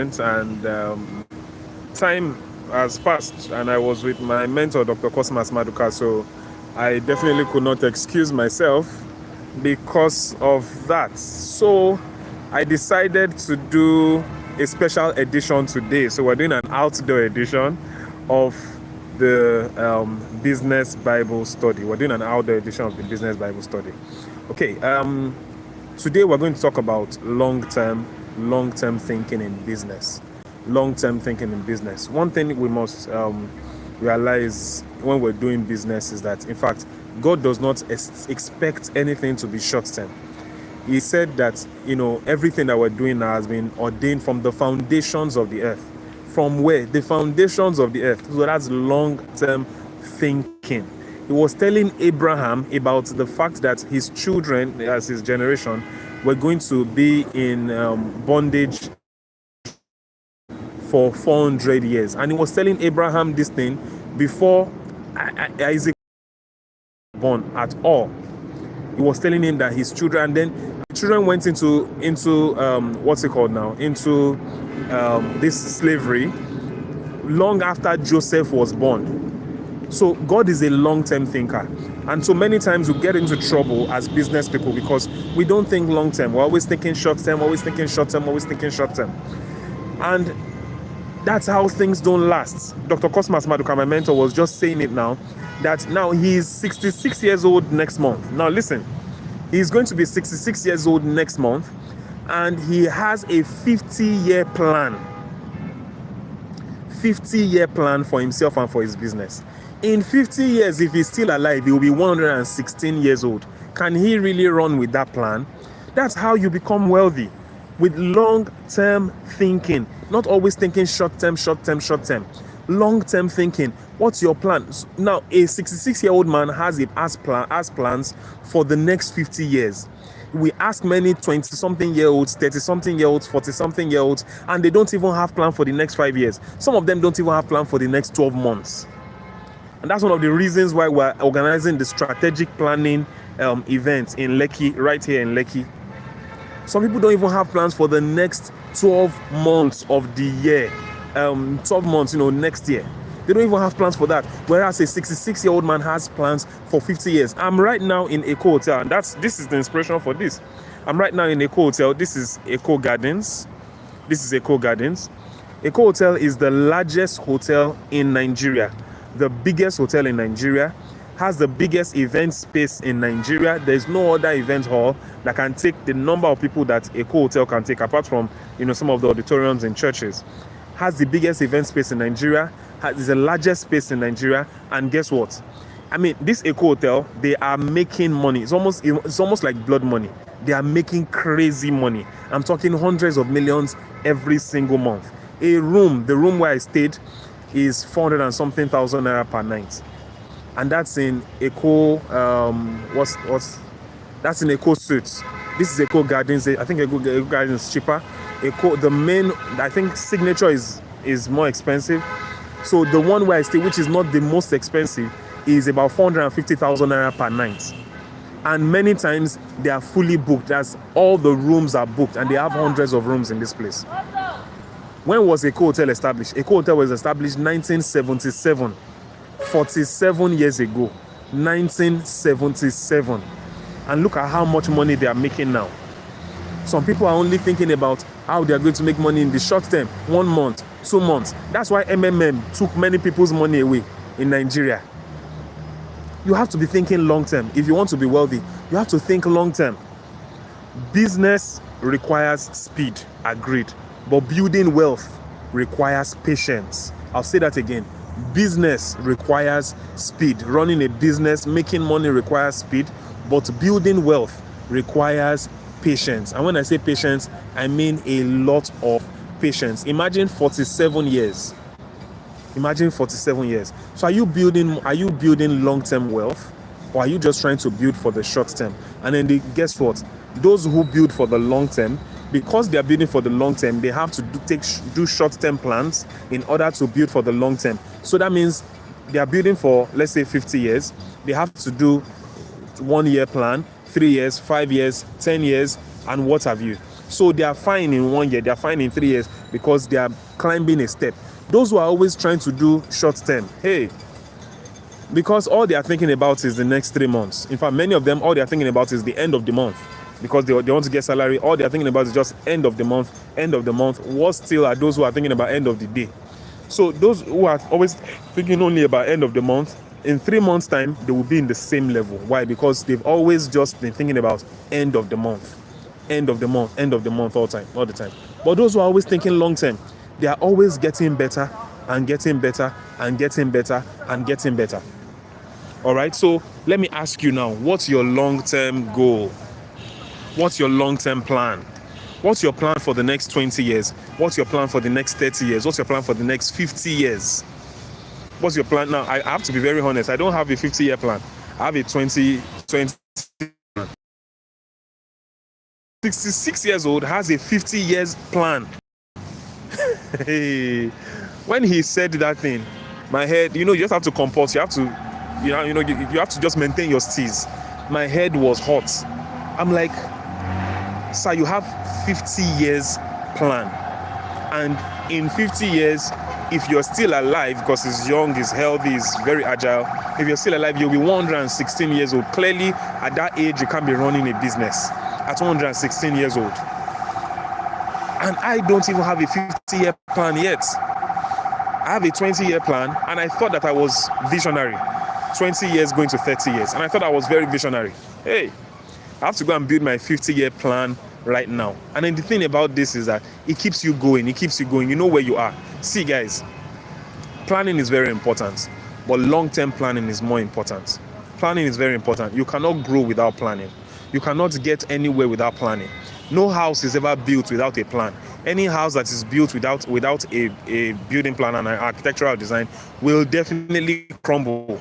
and time has passed, and I was with my mentor, Dr. Cosmas Maduka, so I definitely could not excuse myself because of that. So I decided to do a special edition today. So we're doing an outdoor edition of the business Bible study. We're doing an outdoor edition of the business Bible study. Okay, today we're going to talk about long-term thinking in business. Long-term thinking in business. One thing we must realize when we're doing business is that, in fact, God does not expect anything to be short-term. He said that, everything that we're doing now has been ordained from the foundations of the earth. From where? The foundations of the earth. So that's long-term thinking. He was telling Abraham about the fact that his children, as his generation, were going to be in bondage for 400 years. And he was telling Abraham this thing before Isaac was born at all. He was telling him that his children, and then the children went into what's it called now? Into this slavery long after Joseph was born. So God is a long-term thinker. And so many times we get into trouble as business people because we don't think long-term. We're always thinking short-term, always thinking short-term, always thinking short-term. And that's how things don't last. Dr. Cosmas Maduka, my mentor, was just saying it now, that now he's 66 years old next month. Now listen, he's going to be 66 years old next month, and he has a 50-year plan. 50-year plan for himself and for his business. In 50 years, if he's still alive, he will be 116 years old. Can he really run with that plan? That's how you become wealthy, with long-term thinking. Not always thinking short-term. Long-term thinking. What's your plan? Now, a 66-year-old man has plans for the next 50 years. We ask many 20-something-year-olds, 30-something-year-olds, 40-something-year-olds, and they don't even have plan for the next 5 years. Some of them don't even have plan for the next 12 months. And that's one of the reasons why we're organizing the strategic planning event in Lekki, right here in Lekki. Some people don't even have plans for the next 12 months of the year. 12 months, next year. They don't even have plans for that. Whereas a 66-year-old man has plans for 50 years. I'm right now in Eco Hotel, and this is the inspiration for this. I'm right now in Eco Hotel. This is Eco Gardens. Eco Hotel is the largest hotel in Nigeria. The biggest hotel in Nigeria, has the biggest event space in Nigeria. There's no other event hall that can take the number of people that Eco Hotel can take, apart from some of the auditoriums in churches. Has the biggest event space in Nigeria, is the largest space in Nigeria, and guess what? I mean, this Eco Hotel, they are making money. It's almost like blood money. They are making crazy money. I'm talking hundreds of millions every single month. The room where I stayed, is 400 and something thousand naira per night, and that's in Eco. That's in Eco Suites. This is Eco Gardens. I think Eco Gardens is cheaper. The main, I think Signature is more expensive. So the one where I stay, which is not the most expensive, is about 450,000 naira per night. And many times they are fully booked. As all the rooms are booked, and they have hundreds of rooms in this place. When was Eco Hotel established? Eco Hotel was established 1977, 47 years ago. 1977. And look at how much money they are making now. Some people are only thinking about how they are going to make money in the short term, 1 month, 2 months. That's why MMM took many people's money away in Nigeria. You have to be thinking long term. If you want to be wealthy, you have to think long term. Business requires speed, agreed. But building wealth requires patience. I'll say that again. Business requires speed. Running a business, making money requires speed. But building wealth requires patience. And when I say patience, I mean a lot of patience. Imagine 47 years. So are you building long-term wealth, or are you just trying to build for the short term? And then guess what? Those who build for the long term, because they are building for the long term, they have to do short-term plans in order to build for the long term. So that means they are building for, let's say, 50 years. They have to do 1 year plan, 3 years, 5 years, 10 years, and what have you. So they are fine in 1 year, they are fine in 3 years, because they are climbing a step. Those who are always trying to do short term, hey, because all they are thinking about is the next 3 months. In fact, many of them, all they are thinking about is the end of the month, because they want to get salary. All they are thinking about is just end of the month, end of the month. What still are those who are thinking about end of the day? So those who are always thinking only about end of the month, in 3 months' time, they will be in the same level. Why? Because they've always just been thinking about end of the month, end of the month, end of the month all the time. But those who are always thinking long term, they are always getting better and getting better and getting better and getting better. All right, so let me ask you now, what's your long-term goal? What's your long-term plan? What's your plan for the next 20 years? What's your plan for the next 30 years? What's your plan for the next 50 years? What's your plan now? I have to be very honest. I don't have a 50-year plan. I have a 20. 66 years old has a 50 years plan. Hey, when he said that thing, my head, you just have to compose. You have to, you have to just maintain your steez. My head was hot. I'm like, sir, you have 50 years plan, and in 50 years, if you're still alive, because he's young, he's healthy, he's very agile, if you're still alive, you'll be 116 years old. Clearly, at that age, you can't be running a business at 116 years old. And I don't even have a 50-year plan yet. I have a 20-year plan, and I thought that I was visionary. 20 years going to 30 years, and I thought I was very visionary. Hey, I have to go and build my 50-year plan right now. And then the thing about this is that it keeps you going. It keeps you going. You know where you are. See, guys, planning is very important, but long-term planning is more important. Planning is very important. You cannot grow without planning. You cannot get anywhere without planning. No house is ever built without a plan. Any house that is built without a building plan and an architectural design will definitely crumble.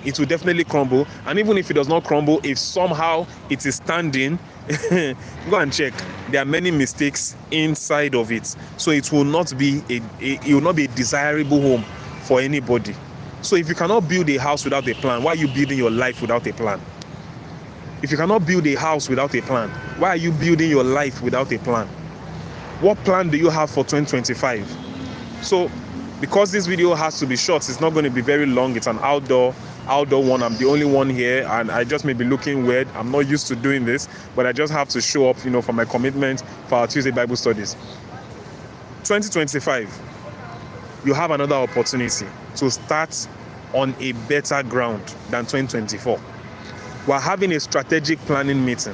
It will definitely crumble. And even if it does not crumble, if somehow it is standing, go and check. There are many mistakes inside of it. So it will not be a desirable home for anybody. So if you cannot build a house without a plan, why are you building your life without a plan? If you cannot build a house without a plan, why are you building your life without a plan? What plan do you have for 2025? So, because this video has to be short, it's not going to be very long. It's an outdoor one. I'm the only one here, and I just may be looking weird. I'm not used to doing this, but I just have to show up, for my commitment for our Tuesday Bible studies. 2025, you have another opportunity to start on a better ground than 2024. We're having a strategic planning meeting.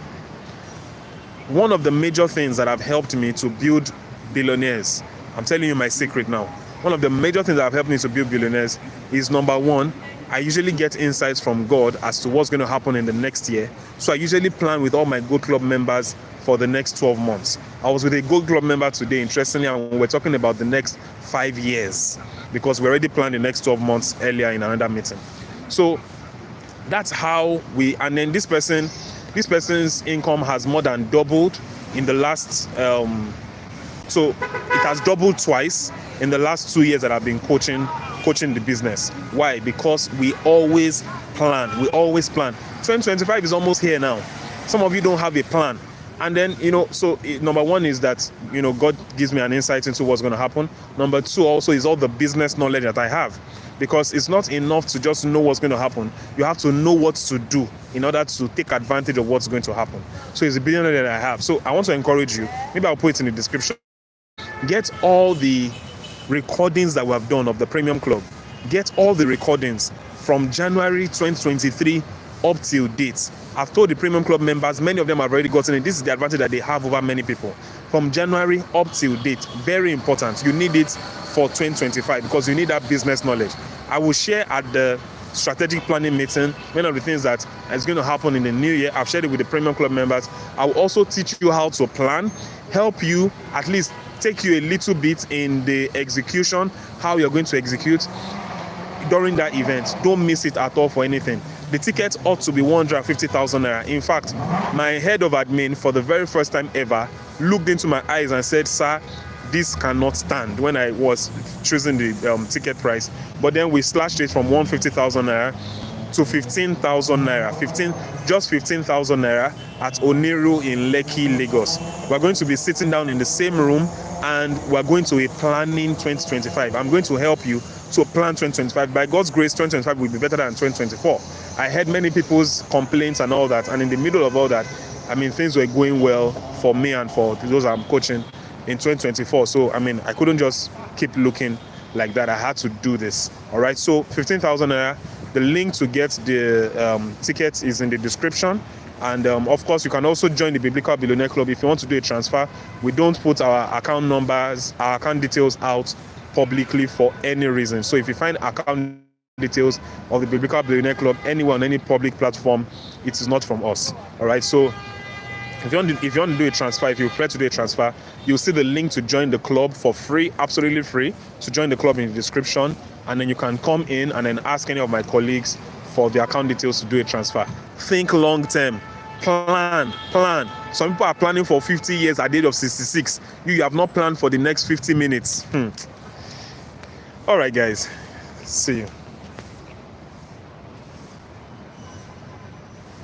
One of the major things that have helped me to build billionaires, I'm telling you my secret now. One of the major things that have helped me to build billionaires is, number one, I usually get insights from God as to what's going to happen in the next year. So I usually plan with all my Gold Club members for the next 12 months. I was with a Gold Club member today, interestingly, and we're talking about the next 5 years, because we already planned the next 12 months earlier in another meeting. So that's how and then this person's income has more than doubled in the last, so it has doubled twice in the last 2 years that I've been coaching the business. Why? Because we always plan. 2025 is almost here now. Some of you don't have a plan. And then, so number one is that, God gives me an insight into what's going to happen. Number two also is all the business knowledge that I have. Because it's not enough to just know what's going to happen. You have to know what to do in order to take advantage of what's going to happen. So it's a billionaire that I have. So I want to encourage you. Maybe I'll put it in the description. Get all the recordings that we have done of the Premium Club. Get all the recordings from January 2023 up till date. I've told the Premium Club members, many of them have already gotten it. This is the advantage that they have over many people. From January up till date, very important. You need it for 2025 because you need that business knowledge. I will share at the strategic planning meeting many of the things that is going to happen in the new year. I've shared it with the Premium Club members. I will also teach you how to plan, help you, at least take you a little bit in the execution, how you're going to execute during that event. Don't miss it at all for anything. The ticket ought to be 150,000 naira. In fact, my head of admin, for the very first time ever, looked into my eyes and said, "Sir, this cannot stand," when I was choosing the ticket price. But then we slashed it from 150,000 naira to 15,000 naira. 15,000 naira at Oniru in Lekki, Lagos. We're going to be sitting down in the same room, and we're going to a planning 2025. I'm going to help you to plan 2025. By God's grace, 2025 will be better than 2024. I heard many people's complaints and all that, and in the middle of all that, I mean, things were going well for me and for those I'm coaching in 2024. So, I mean, I couldn't just keep looking like that. I had to do this. All right. So, 15,000 naira. The link to get the ticket is in the description. And of course, you can also join the Biblical Billionaire Club if you want to do a transfer. We don't put our account numbers, our account details out publicly for any reason. So if you find account details of the Biblical Billionaire Club anywhere on any public platform, it is not from us. All right. So if you want to do a transfer, if you prefer to do a transfer, you'll see the link to join the club for free, absolutely free, to join the club in the description. And then you can come in and then ask any of my colleagues for the account details to do a transfer. Think long term. Plan. Some people are planning for 50 years at the age of 66. You have not planned for the next 50 minutes. All right, guys. See you.